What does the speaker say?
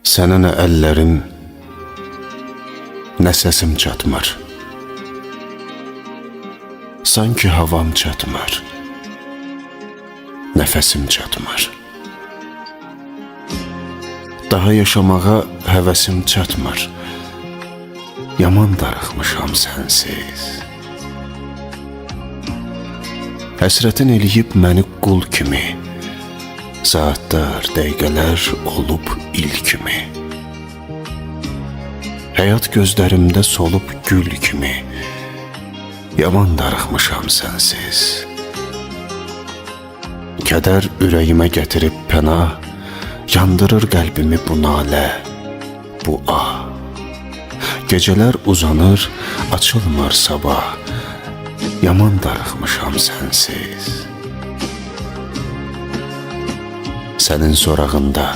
Sənə nə əllərim, nə səsim çatmır. Sanki havam çatmır, nəfəsim çatmır. Daha yaşamağa həvəsim çatmır. Yaman darıxmışam sənsiz. Həsrətin eləyib məni qul kimi, saatlar, dəqiqələr olub il kimi. Həyat gözlərimdə solub gül kimi, yaman darıxmışam sənsiz. Kədər ürəyimə gətirib pənah, yandırır qəlbimi bu nalə, bu ah. Gecələr uzanır, açılmır sabah, yaman darıxmışam sənsiz. Sənin sorağında